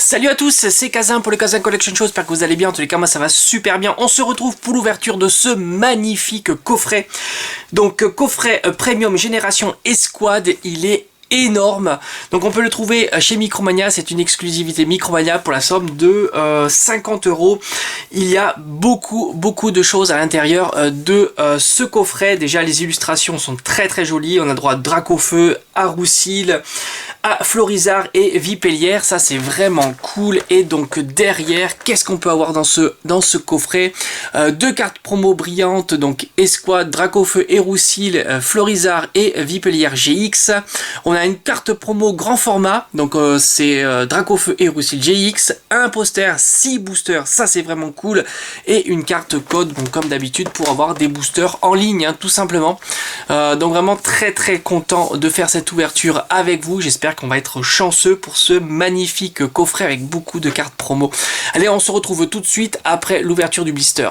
Salut à tous, c'est Kazin pour le Kazin Collection Show, j'espère que vous allez bien, en tous les cas moi ça va super bien. On se retrouve pour l'ouverture de ce magnifique coffret. Donc coffret Premium Génération Escouade, il est énorme. Donc on peut le trouver chez Micromania, c'est une exclusivité Micromania pour la somme de 50 €. Il y a beaucoup de choses à l'intérieur de ce coffret. Déjà les illustrations sont très jolies, on a droit à Dracofeu, à Roussil, à Florizard et Vipellière, ça c'est vraiment cool. Et donc derrière, qu'est-ce qu'on peut avoir dans ce coffret? Deux cartes promo brillantes, donc Escouade, Dracofeu et Roussil, Florizard et Vipellière GX. On a une carte promo grand format, donc c'est Dracofeu et Roussil GX, un poster, 6 boosters, ça c'est vraiment cool, et une carte code, bon, comme d'habitude pour avoir des boosters en ligne, hein, tout simplement. Donc vraiment très content de faire cette ouverture avec vous. J'espère qu'on va être chanceux pour ce magnifique coffret avec beaucoup de cartes promo. Allez, on se retrouve tout de suite après l'ouverture du blister.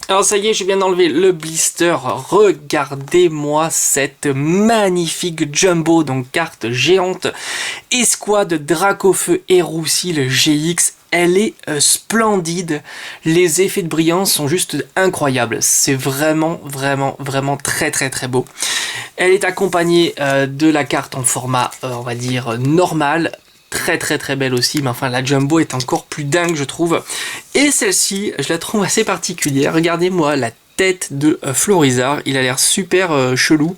Alors ça y est, je viens d'enlever le blister. Regardez-moi cette magnifique jumbo, donc carte géante, Escouade, Dracofeu et Roussil GX. Elle est splendide, les effets de brillance sont juste incroyables, c'est vraiment très beau. Elle est accompagnée de la carte en format, on va dire, normal, très belle aussi, mais enfin la jumbo est encore plus dingue je trouve. Et celle-ci, je la trouve assez particulière, regardez-moi la tête de Florizard, il a l'air super chelou,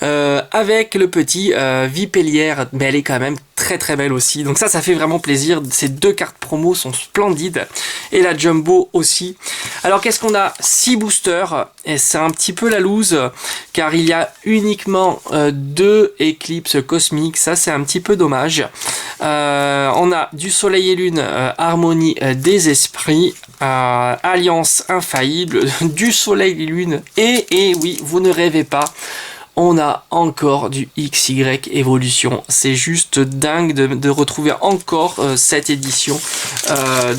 avec le petit Vipellière, mais elle est quand même très belle aussi, donc ça fait vraiment plaisir. Ces deux cartes promo sont splendides, et la jumbo aussi. Alors qu'est-ce qu'on a? 6 boosters, et c'est un petit peu la loose, car il y a uniquement 2 éclipses cosmiques, ça c'est un petit peu dommage. On a du soleil et lune, harmonie des esprits, alliance infaillible, du soleil et lune, et oui, vous ne rêvez pas, on a encore du XY évolution. C'est juste dingue de retrouver encore cette édition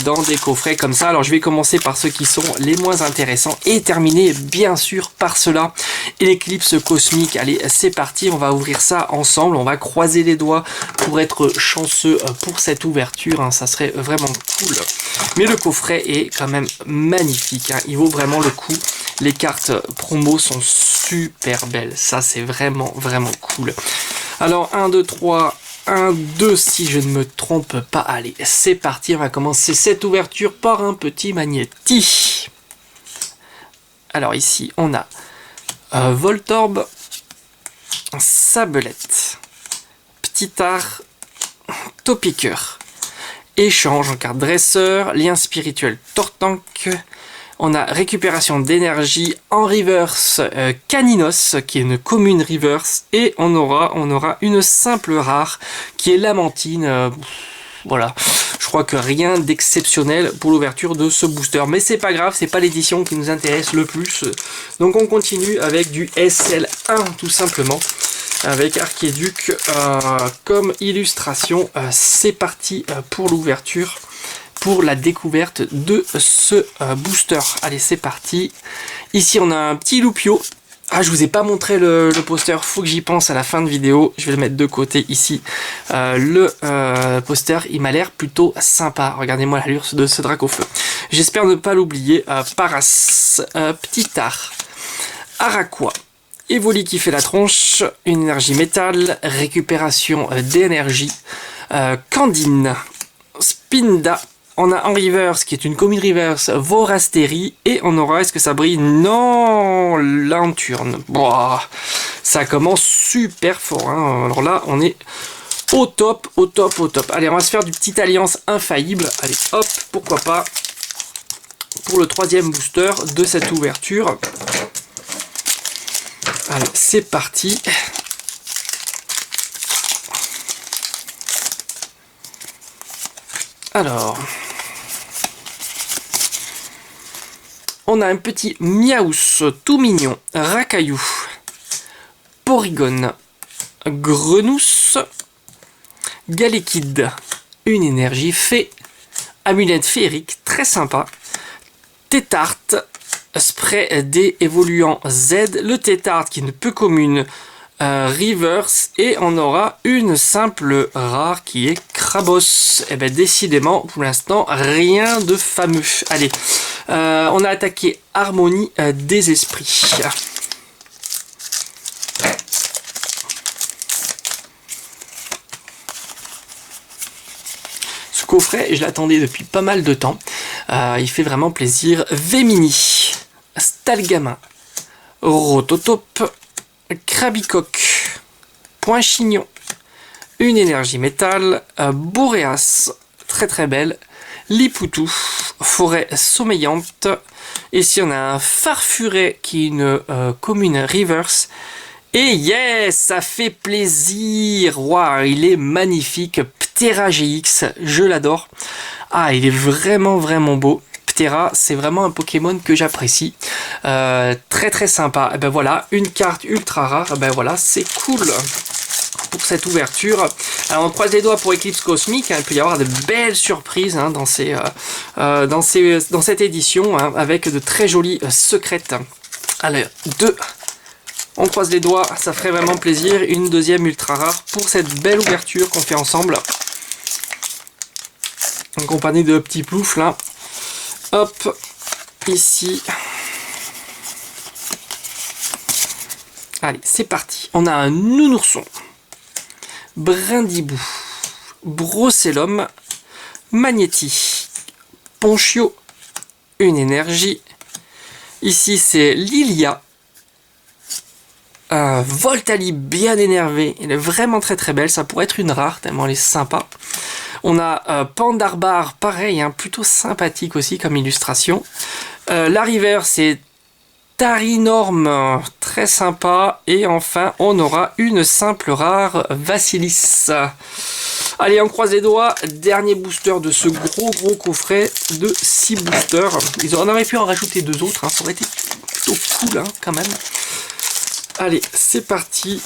dans des coffrets comme ça. Alors je vais commencer par ceux qui sont les moins intéressants et terminer bien sûr par cela. Et l'éclipse cosmique, allez c'est parti, on va ouvrir ça ensemble. On va croiser les doigts pour être chanceux pour cette ouverture, hein. Ça serait vraiment cool. Mais le coffret est quand même magnifique, hein. Il vaut vraiment le coup. Les cartes promo sont super belles, ça c'est vraiment cool. Alors 1, 2, 3, 1, 2 si je ne me trompe pas. Allez, c'est parti, on va commencer cette ouverture par un petit magnéti. Alors ici on a Voltorb, Sablette, Petit Art, Topiqueur, Échange en carte Dresseur, Lien spirituel Tortank. On a récupération d'énergie en reverse, Caninos, qui est une commune reverse, et on aura une simple rare, qui est Lamentine. Voilà, je crois que rien d'exceptionnel pour l'ouverture de ce booster, mais c'est pas grave, c'est pas l'édition qui nous intéresse le plus. Donc on continue avec du SL1 tout simplement, avec Archiduc comme illustration. C'est parti pour l'ouverture, pour la découverte de ce booster. Allez, c'est parti. Ici, on a un petit Loupio. Ah, je vous ai pas montré le poster, faut que j'y pense à la fin de vidéo. Je vais le mettre de côté ici. Le poster, il m'a l'air plutôt sympa. Regardez-moi l'allure de ce Dracofeu. J'espère ne pas l'oublier. Paras, Petit Art, Araquois, Evoli qui fait la tronche, une énergie métal, récupération d'énergie, Candine, Spinda. On a en reverse, qui est une commune reverse, Vorastérie, et on aura, est-ce que ça brille? Non, Lanturne. Boah, ça commence super fort, hein. Alors là, on est au top. Allez, on va se faire du petit alliance infaillible. Allez, hop, pourquoi pas, pour le 3e booster de cette ouverture. Allez, c'est parti. Alors, on a un petit Miaus tout mignon, Racaillou, Porygon, Grenousse, Galekid, une énergie fée, Amulette féerique, très sympa, Tétarte, Spray des évoluant Z, le Tétarte qui ne peut commune, reverse, et on aura une simple rare qui est Krabos. Et bien décidément, pour l'instant, rien de fameux. Allez, on a attaqué Harmonie des Esprits. Ce coffret, je l'attendais depuis pas mal de temps. Il fait vraiment plaisir. Vémini, Stalgama, Rototop, Krabicoque, Point Chignon, une énergie métal, Boréas, très très belle, Lipoutou, Forêt sommeillante. Ici on a un Farfuret qui est une commune reverse. Et yes, ça fait plaisir. Waouh, il est magnifique. Ptera GX, je l'adore. Ah, il est vraiment vraiment beau. Ptera, c'est vraiment un Pokémon que j'apprécie. Très très sympa. Et ben voilà, une carte ultra rare. Et ben voilà, c'est cool pour cette ouverture. Alors on croise les doigts pour Eclipse Cosmique. Hein. Il peut y avoir de belles surprises hein, dans cette édition hein, avec de très jolies secrètes. Alors, on croise les doigts, ça ferait vraiment plaisir. Une deuxième ultra rare pour cette belle ouverture qu'on fait ensemble. En compagnie de Petit Plouf là. Hop, ici. Allez, c'est parti. On a un Nounourson, Brindibou, Brocellum, Magnéti, Ponchio, une énergie. Ici c'est Lilia. Voltali bien énervé, elle est vraiment très très belle, ça pourrait être une rare tellement elle est sympa. On a Pandarbar, pareil, hein, plutôt sympathique aussi comme illustration. La river c'est Tarinorm, très sympa. Et enfin on aura une simple rare Vassilis. Allez, on croise les doigts, dernier booster de ce gros coffret de 6 boosters. On aurait pu en rajouter 2 autres, hein, ça aurait été plutôt cool hein, quand même. Allez, c'est parti.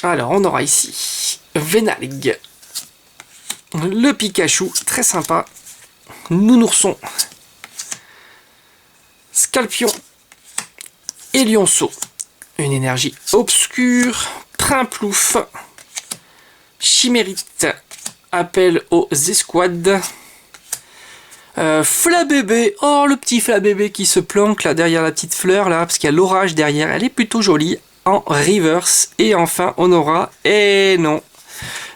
Alors, on aura ici Vénalgue, le Pikachu, très sympa, Nounourson, Scalpion et Lionceau, une énergie obscure, Primplouf, Chimérite, appel aux escouades, Flabébé, oh le petit Flabébé qui se planque là derrière la petite fleur là, parce qu'il y a l'orage derrière, elle est plutôt jolie, en reverse. Et enfin on aura, et non,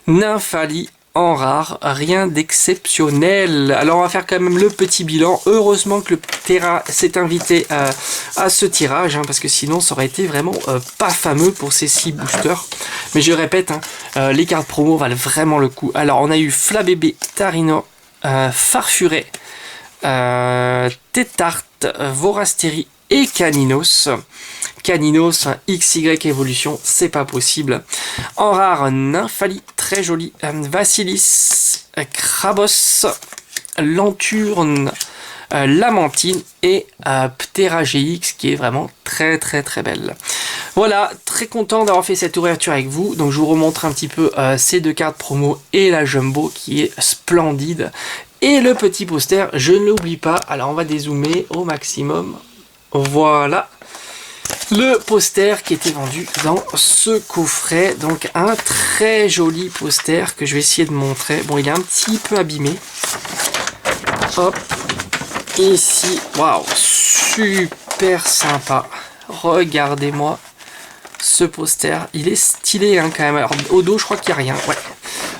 Nymphali en rare, rien d'exceptionnel. Alors on va faire quand même le petit bilan. Heureusement que le Ptera s'est invité à ce tirage, hein, parce que sinon ça aurait été vraiment pas fameux pour ces 6 boosters. Mais je répète, hein, les cartes promo valent vraiment le coup. Alors on a eu Flabébé, Tarino, Farfuret, Tétarte, Vorastérie et Caninos. Caninos, XY évolution, c'est pas possible. En rare, Nymphali, très joli. Vassilis, Krabos, Lanturne, Lamantine et Ptera GX qui est vraiment très belle. Voilà, très content d'avoir fait cette ouverture avec vous. Donc je vous remontre un petit peu ces 2 cartes promo et la Jumbo qui est splendide. Et le petit poster, je ne l'oublie pas. Alors on va dézoomer au maximum. Voilà. Le poster qui était vendu dans ce coffret. Donc un très joli poster que je vais essayer de montrer. Bon, il est un petit peu abîmé. Hop. Ici. Waouh. Super sympa. Regardez-moi ce poster. Il est stylé hein, quand même. Alors au dos, je crois qu'il n'y a rien. Ouais.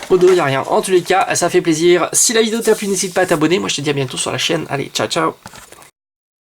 Au dos, il n'y a rien. En tous les cas, ça fait plaisir. Si la vidéo t'a plu, n'hésite pas à t'abonner. Moi, je te dis à bientôt sur la chaîne. Allez, ciao, ciao.